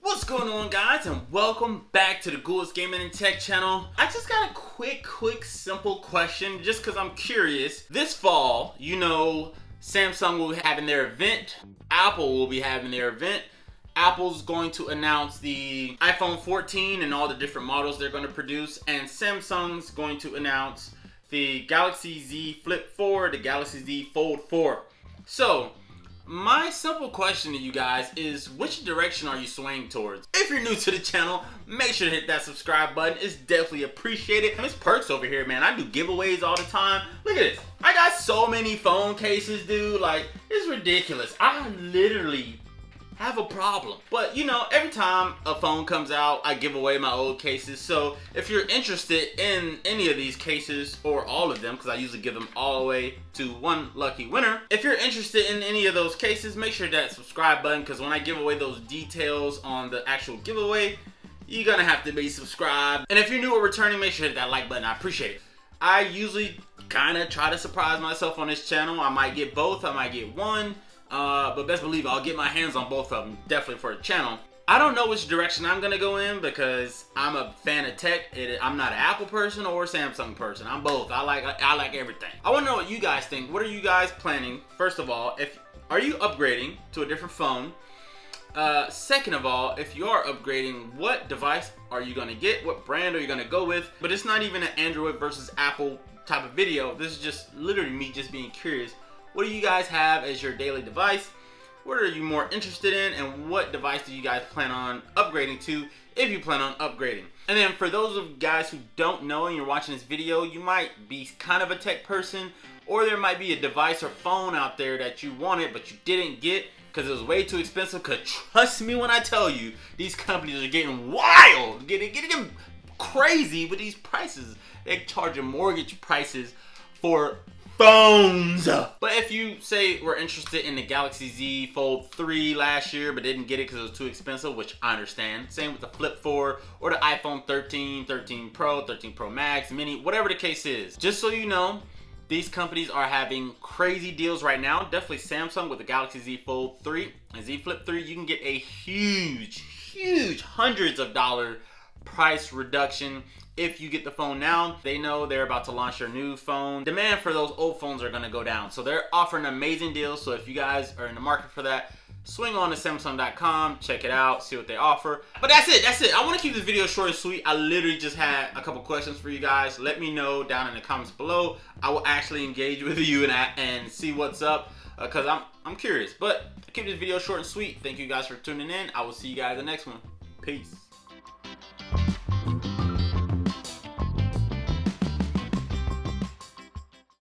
What's going on, guys, and welcome back to the Gould's Gaming and Tech channel. I just got a quick simple question just because I'm curious. This fall, you know, Samsung will be having their event, Apple will be having their event. Apple's going to announce the iPhone 14 and all the different models they're going to produce, and Samsung's going to announce the Galaxy Z Flip 4, the Galaxy Z Fold 4. So my simple question to you guys is, which direction are you swaying towards? If you're new to the channel, make sure to hit that subscribe button. It's definitely appreciated. There's perks over here, man. I do giveaways all the time. Look at this. I got so many phone cases, dude. Like, it's ridiculous. I literally have a problem. But you know, every time a phone comes out, I give away my old cases. So if you're interested in any of these cases, or all of them, because I usually give them all the way to one lucky winner. If you're interested in any of those cases, make sure that subscribe button, because when I give away those details on the actual giveaway, you're gonna have to be subscribed. And if you're new or returning, make sure to hit that like button. I appreciate it. I usually kind of try to surprise myself on this channel. I might get both, I might get one. But best believe I'll get my hands on both of them, definitely for the channel. I don't know which direction I'm gonna go in because I'm a fan of tech. I'm not an Apple person or a Samsung person. I'm both. I like everything. I want to know what you guys think. What are you guys planning? First of all, are you upgrading to a different phone? Second of all, if you are upgrading, what device are you gonna get? What brand are you gonna go with? But it's not even an Android versus Apple type of video. This is just literally me just being curious. What do you guys have as your daily device? What are you more interested in? And what device do you guys plan on upgrading to, if you plan on upgrading? And then for those of you guys who don't know and you're watching this video, you might be kind of a tech person, or there might be a device or phone out there that you wanted but you didn't get because it was way too expensive. Because trust me when I tell you, these companies are getting wild, getting crazy with these prices. They're charging mortgage prices for phones. But if you say we're interested in the Galaxy Z Fold 3 last year but didn't get it because it was too expensive, which I understand. Same with the Flip 4 or the iPhone 13, 13 Pro, 13 Pro Max, Mini, whatever the case is. Just so you know, these companies are having crazy deals right now. Definitely Samsung with the Galaxy Z Fold 3 and Z Flip 3, you can get a huge hundreds of dollar price reduction. If you get the phone now, they know they're about to launch their new phone. Demand for those old phones are gonna go down. So they're offering amazing deals. So if you guys are in the market for that, swing on to Samsung.com, check it out, see what they offer. But that's it. I wanna keep this video short and sweet. I literally just had a couple questions for you guys. Let me know down in the comments below. I will actually engage with you and see what's up, because I'm curious. But I keep this video short and sweet. Thank you guys for tuning in. I will see you guys in the next one. Peace.